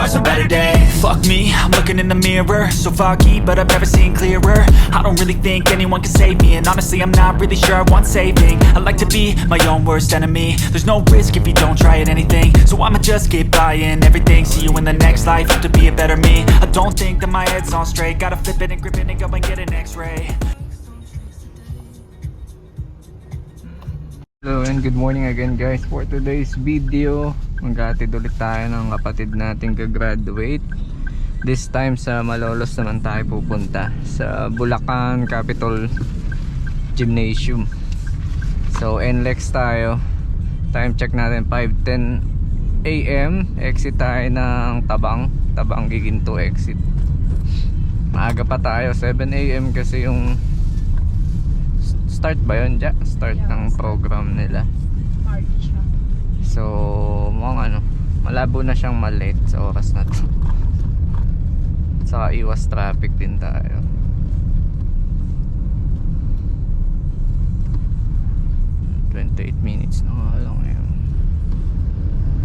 are some better days. Fuck me, I'm looking in the mirror, so foggy, but I've never seen clearer. I don't really think anyone can save me, and honestly I'm not really sure I want saving. I like to be my own worst enemy. There's no risk if you don't try at anything, so I'ma just keep buying everything. See you in the next life, have to be a better me. I don't think that my head's on straight, gotta flip it and grip it and go and get an x-ray. Hello and good morning again guys. For today's video, maghatid ulit tayo ng kapatid nating gagraduate. This time sa Malolos naman tayo pupunta, sa Bulacan Capitol Gymnasium. So NLEX tayo. Time check natin 5:10 AM. Exit tayo ng Tabang Giginto exit. Maaga pa tayo, 7 AM kasi yung start ba yun, Ja? Start ng program nila. So, mukhang malabo na siyang malate sa oras na to. Saka iwas traffic din tayo. "28 minutes na nga lang ngayon."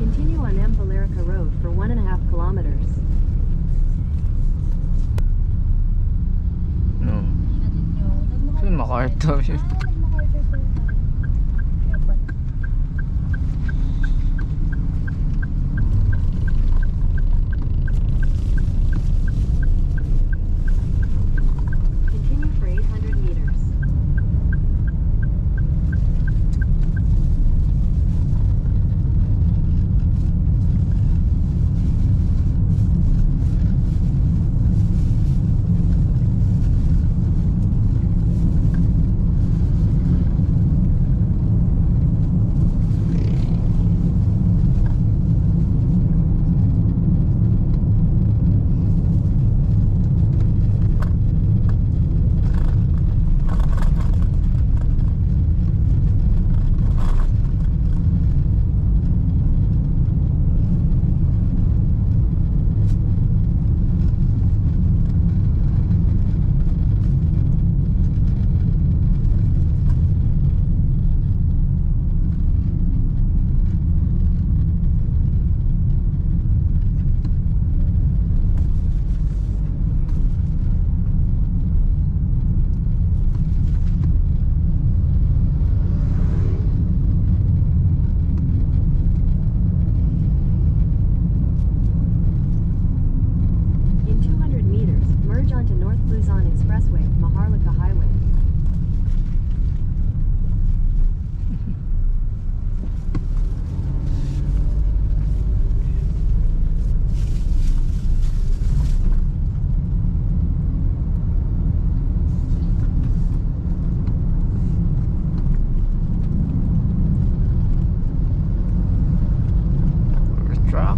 Continue on M. Valerica Road for 1.5 kilometers. No. So, MacArthur yun. Continue for 800 meters. Onto North Luzon Expressway, Maharlika Highway. Truck.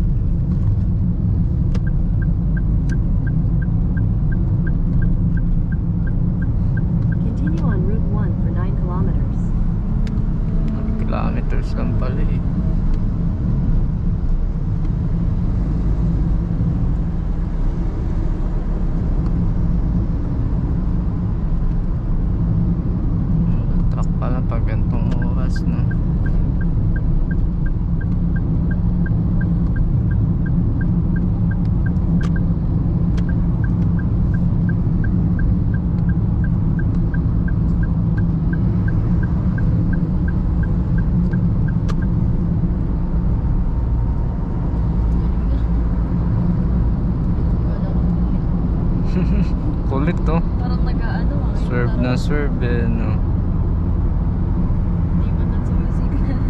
Continue on Route 1 for 9 kilometers. Kilometers lang pala eh. Truck pala pag gantong oras, no? Kulit to. Parang nag-ano Swerve na swerve eh, no? Hindi man lang sumisignal.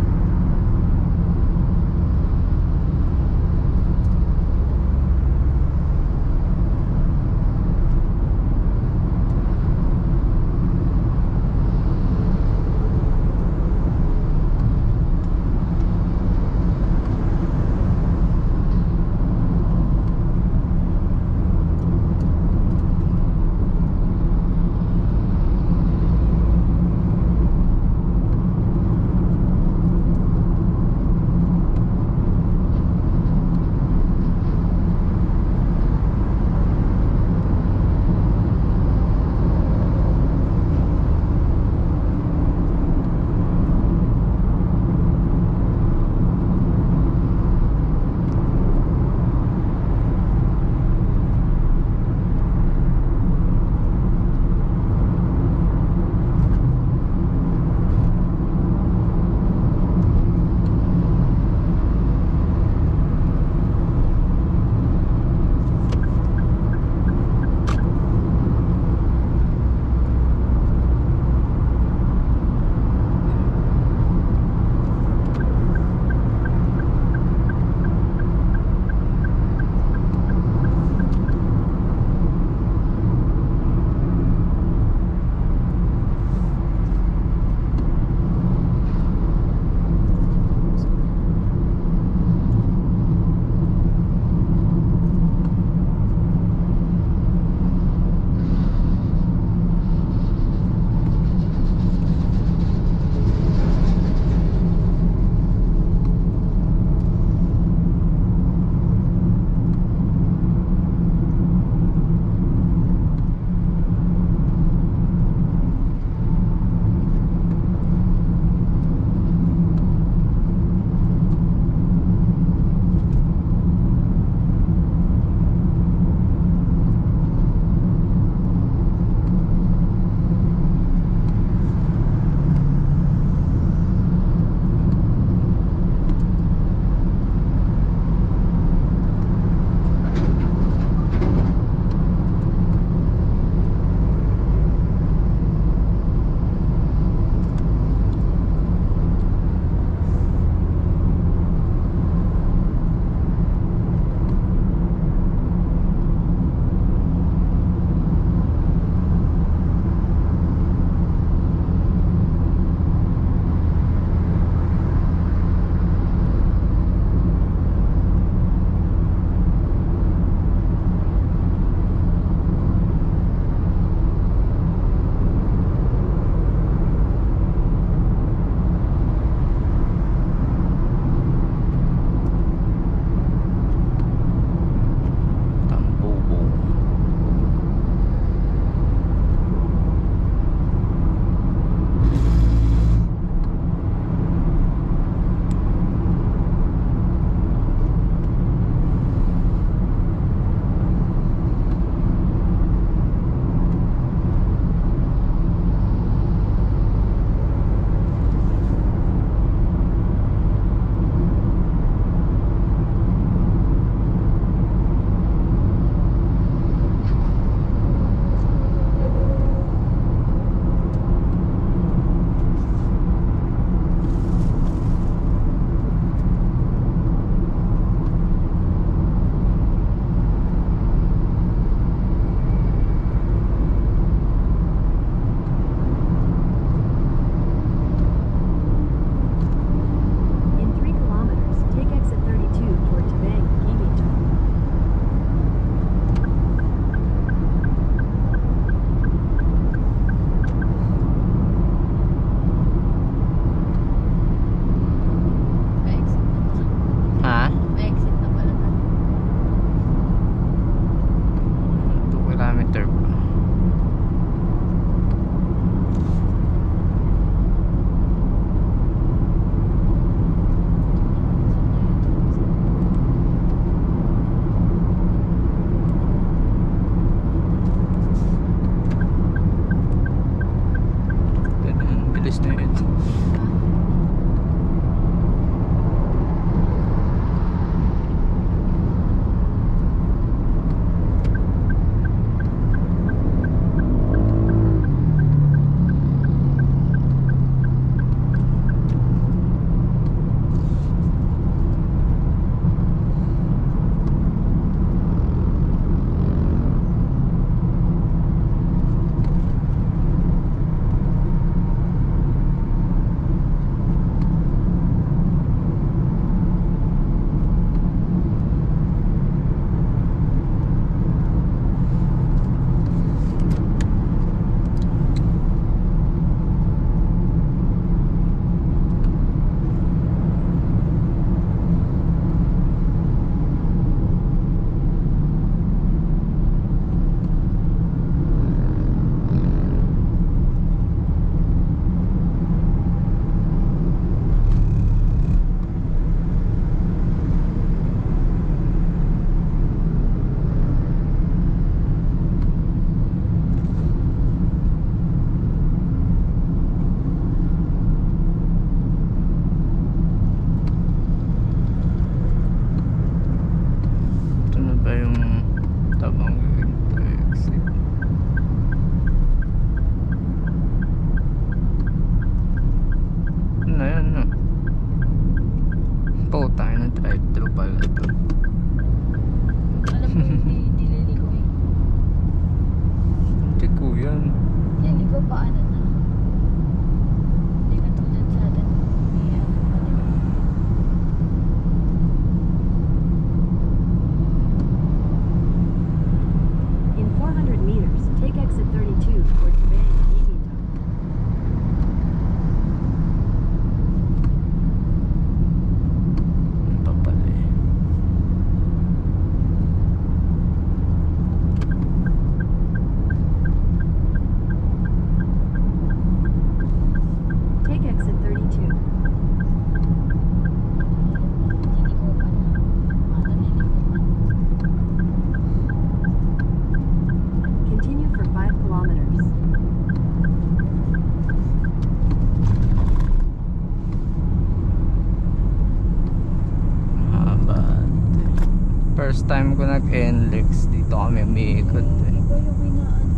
time ko nag-NLEX, dito kami umiikot eh. Iba yung hinaan.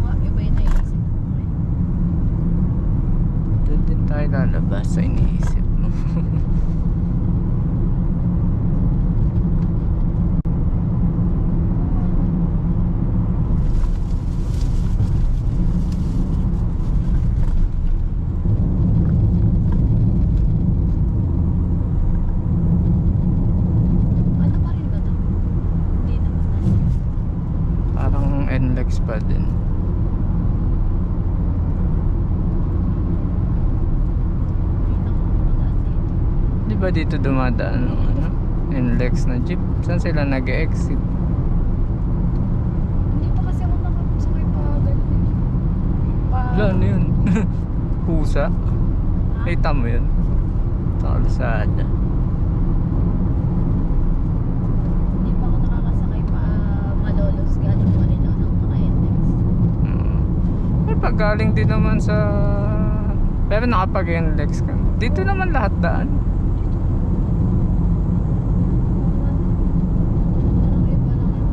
Mga iba yung naisip ko ngayon. Doon din tayo lalabas sa iniisip mo. Ano pa rin ba to? Hindi naman na. Parang NLEX pa din. Hindi na ako nakadaan dito. Di ba dito dumadaan ng ano? NLEX na jeep? Saan sila nag-exit? Hindi pa kasi ako nakasakay pa ganun eh. Pa... Wala, ano yun? Pusa? Kita mo yun? Sa kalsada. Hindi pa ako nakakasakay pa Malolos galing Manila ng mga NX. Eh, pag galing din naman sa... Pero nakapag-NLEX ka. Dito naman lahat daan. Parang iba lang yun.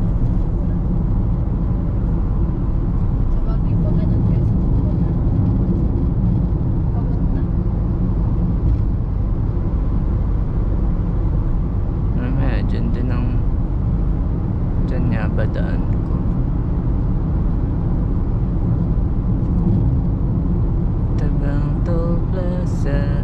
Sa bagay pa ganun kasi papunta. Dyan din ang... Dyan nga ba daan ko? Tabang Toll Plaza.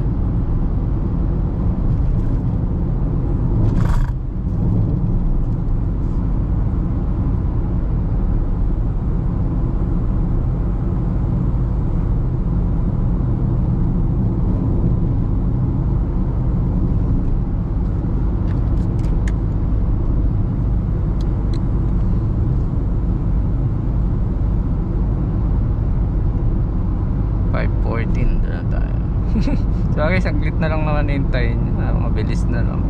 So okay, saglit na lang naman hintayin. Mabilis na lang.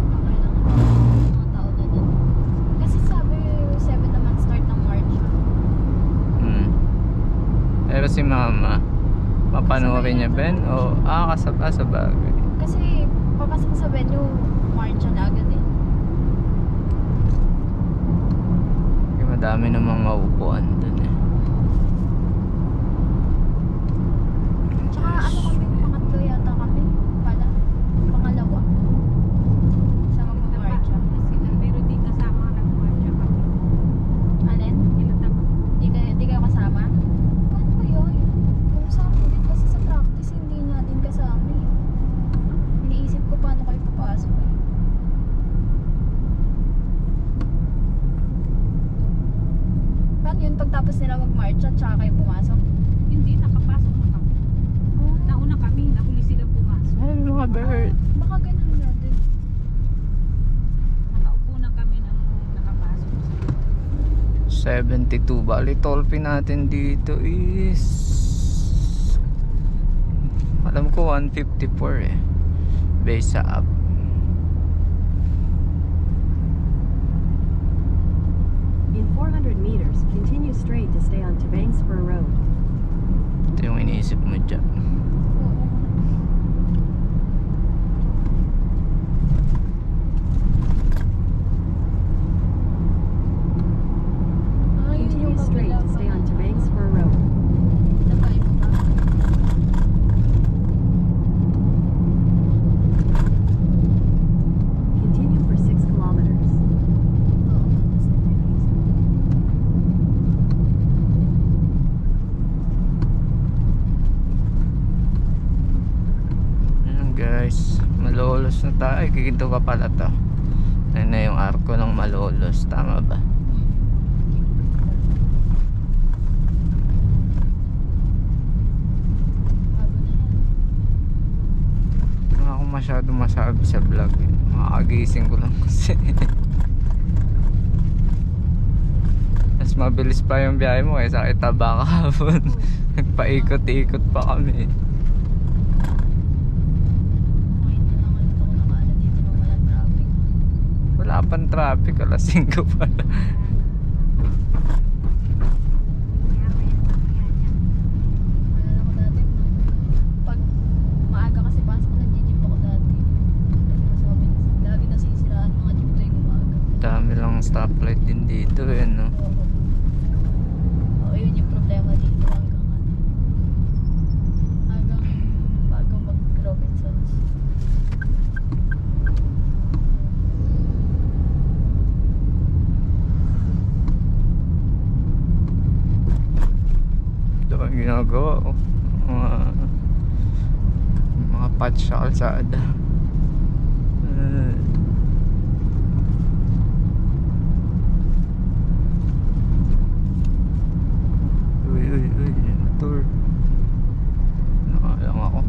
Okay lang ang mga tao na dun. Kasi sabi 7 naman start ng March. Pero si mama, mapanoorin niya Ben? O kasaba sa bagay. Kasi papasok sa venue March na agad eh. Kasi madami namang maupuan dun eh. Tsaka ano kami, pangatlo yata kami pala. Pangalawa. Sa mag-marcha. Pero di kasama nag-marcha kami. Alin? Kinatama. Di kayo kasama? Paano ba yun? Kung sa akin din kasi sa practice, hindi nga din kasama eh. Iniisip ko paano kayo papasok eh. Paano yun pagtapos nila mag-marcha, tsaka kayo pumasok? Hindi, nakapasok na kami. Nauna kami, nahuli silang pumasok. Ay, mga bird. Baka ganun nga din. Nakaupo na kami nang nakapasok sila. 72. Bali, toll fee natin dito is... Alam ko 154 eh. Base sa app. In 400 meters, continue straight to stay on Tabang Spur Road. Ito yung iniisip mo dyan. Oo. Ah, yun yung Continue straight kabila to stay on pala. Tabang Spur Road. Sabay mo ba? Continue for 6 kilometers. Oo, tapos ito yung isa. Ayan guys, Malolos na tayo. Ay, kikinto pa pala to. Ayan na yung arko ng Malolos. Tama ba? Bago na yan. Wala akong masyadong masabi sa vlog eh. Makakagising ko lang kasi. Mas mabilis pa yung biyahe mo kaysa kita baka hapon. Nagpaikot-ikot pa kami. Ngayon na lang ulit ako nakaano dito nung walang traffic. Wala pang traffic, alas 5 pala. Wala ako dati. Pag maaga kasi walang stoplight din dito eh, no? Oo, yun yung problema dito hanggang bago mag-Robinsons. Ito ang ginagawa, oh. Mga patch sa kalsada. Uy, motor. Nakalang ako.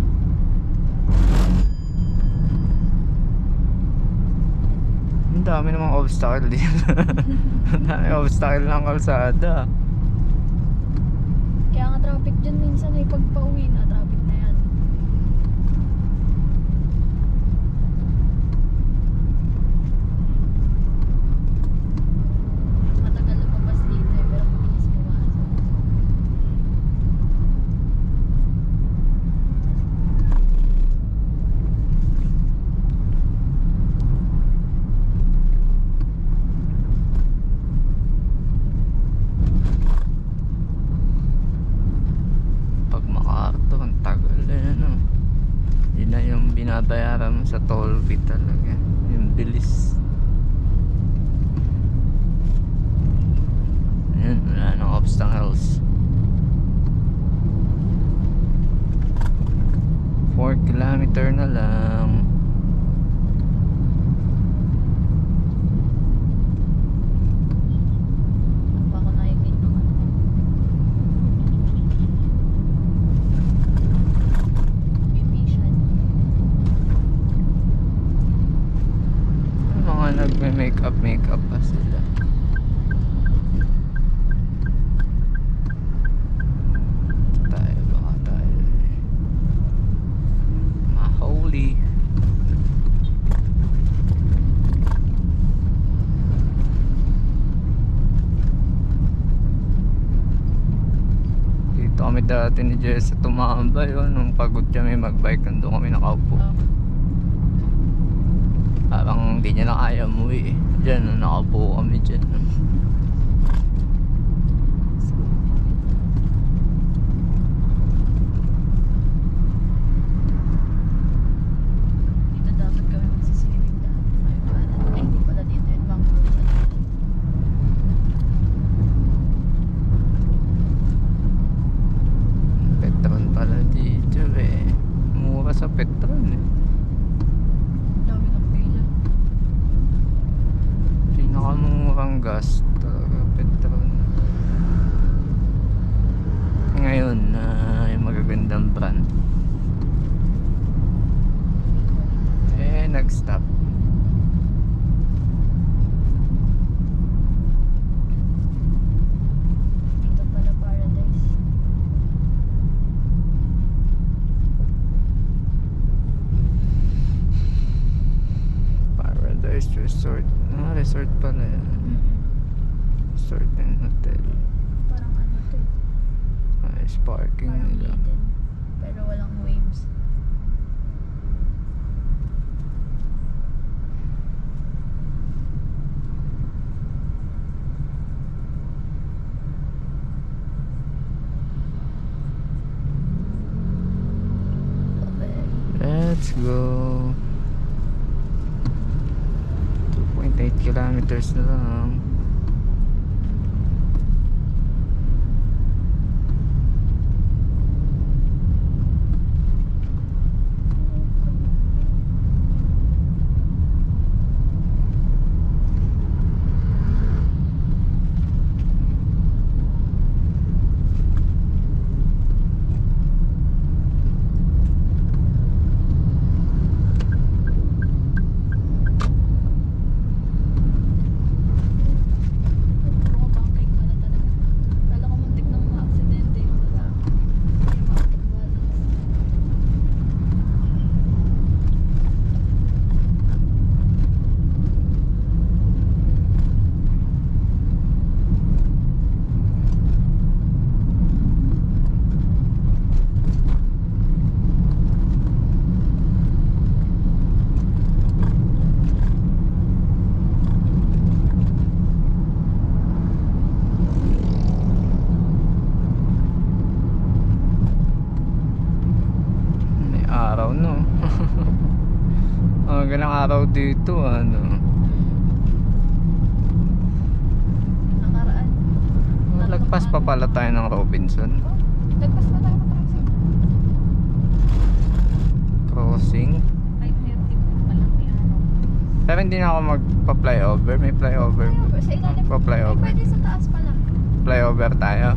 Ang dami namang obstacle dito. Ang dami obstacle ng kalsada. Kaya nga traffic dyan minsan ay pagpa-uwi na traffic na yan. Matagal lumabas dito eh, pero mabilis pumasok. Pag Macarto, ang tagal eh, no? Yun na yung binabayaran mo sa toll fee talaga. Yung bilis. Ayan, wala nang obstacles. 4 kilometer na lang. Baka nakikita ko. Be patient. Yung mga nagme-makeup pa sila. Baka tayo mahuli. Dito kami dati ni Jess sa tumambay, yun. Nung pagod kami magbike, nandun kami nakaupo. Parang hindi niya na kaya umuwi eh. Diyan, nakaupo kami dyan. Dito dapat kami magsiswimming dati. Ay, hindi pala dito yun. Bang road sa dito. Petron pala dito eh. Mura sa Petron eh. Dami ng pila. Pinakamurang gas talaga, Petron. Ngayon, yung magagandang brand. Nag-stop. Dito pala Paradise. Paradise Resort. Resort pala yan. Resort and hotel. Parang ano to eh. Nice parking Parang nila. Eden. Pero walang waves. Let's go. 2.8 kilometers na lang. Magalang araw dito, ano. Nakaraan. Lagpas pa pala tayo ng Robinson. Lagpas pa tayo ng crossing. Crossing. 5:30 po pa lang may araw. Pero hindi na ako magpa-flyover. May flyover. Flyover, sa ilalim. Ay, Pa-flyover. pwede sa taas pala. Flyover tayo.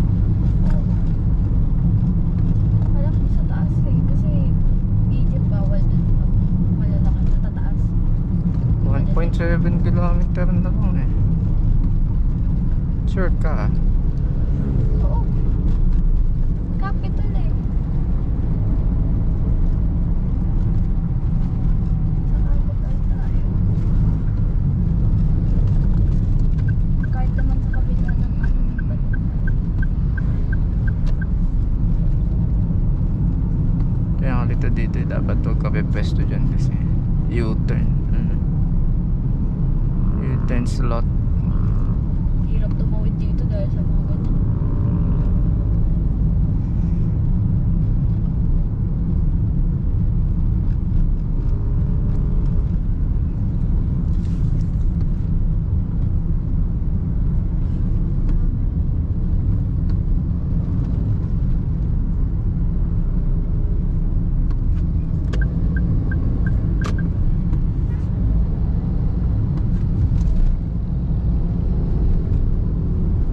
Alam ko sa taas eh. Kasi Egypt bawal dun pag malalaki sa tataas. 1.7 kilometer na lang eh. Sure ka? Oo. Capital eh. Sa capital tayo. Kahit naman sa kabila ng ano. Kaya nga dito dapat huwag ka pwesto dyan kasi U-turn. U-turn slot. Hirap tumawid dito dahil sa mga ganyan.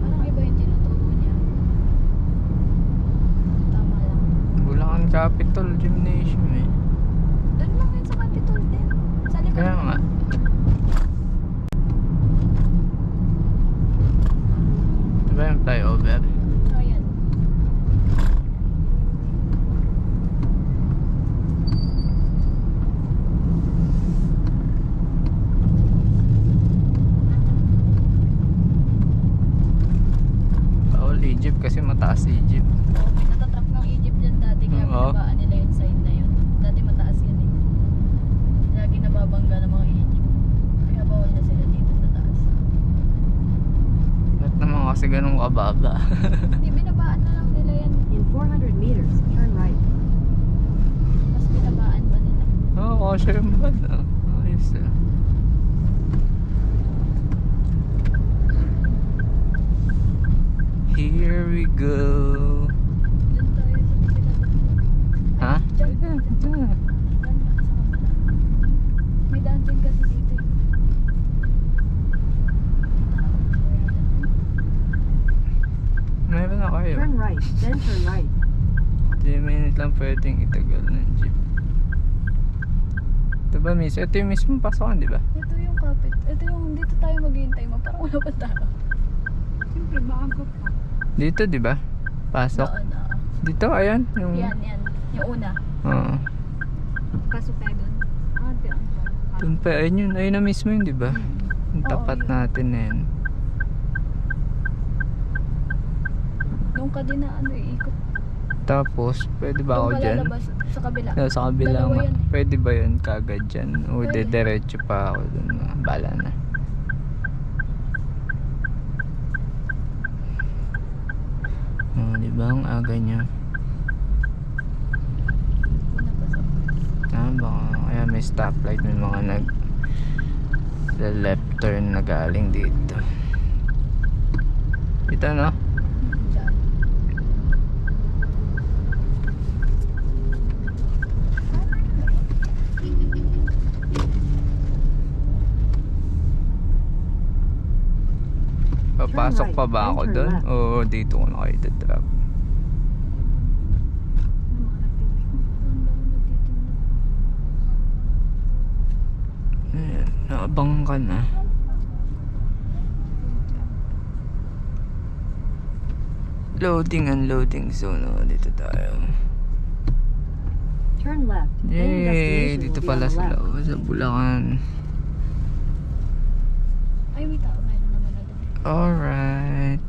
Parang iba yung tinuturo niya. Tama lang. Bulacan Capitol Gymnasium eh. Doon lang yun sa Capitol din. Sa likod. Kaya nga. Diba yung flyover? So, ayan. Bawal Egypt kasi mataas Egypt. Oh, may natatrack ng Egypt dyan dati. Kaya Oo. binabaan nila yung sign na yun. Dati mataas yun eh. Lagi nababangga ng mga Egypt. Kaya bawal na sila dito sa taas. Ba't naman kasi ganun kababa? Hindi, binabaan na lang nila yan. In 400 meters, turn right. Mas binabaan pa nila. Oo, kasi yung bad ah. Ayos ah. Here we go. Doon tayo sa kabila. Ha? Diyan. Diyan, diyan. Diyan, sa kabila. May daan din kasi dito eh. Meron na kayo. Turn right, then turn right. 3 minutes lang pwedeng itagal ng jeep. Ito ba miss? Ito yung mismo pasokan, di ba? Ito yung kapit. Ito yung dito tayo maghihintay mo. Parang wala pa tao. Siyempre, maagot pa. Dito, di ba? Pasok. Doon, Dito, ayan. Yung... Yan. Yung una. Oo. Pasok tayo doon. Di ang Doon pa, ayun yun. Ayun na mismo yun, di ba? Yung Oo, tapat yun. natin na yun. Nung ka din na ano, iikot. Tapos, pwede ba ako Doon ka dyan? lalabas sa kabila. Sa kabila Dalawa nga. yan eh. Pwede ba yun kagad dyan? O Pwede. diretso pa ako dun. Bala na. Oh, di ba ang aga niya? Una pa sa Baka kaya may stoplight, may mga left turn na galing dito. Dito no? dyan. Papasok pa ba ako Turn doon? left. O dito ko na kayo drop? Ano mga nagtitinda? Ayan, naabang ka na. Loading, unloading zone. O, dito tayo. Turn left. Then your Yay! destination Dito will be pala on the sila. left. O, sa Bulacan. Ay, may tao. Mayroon naman na doon. Alright.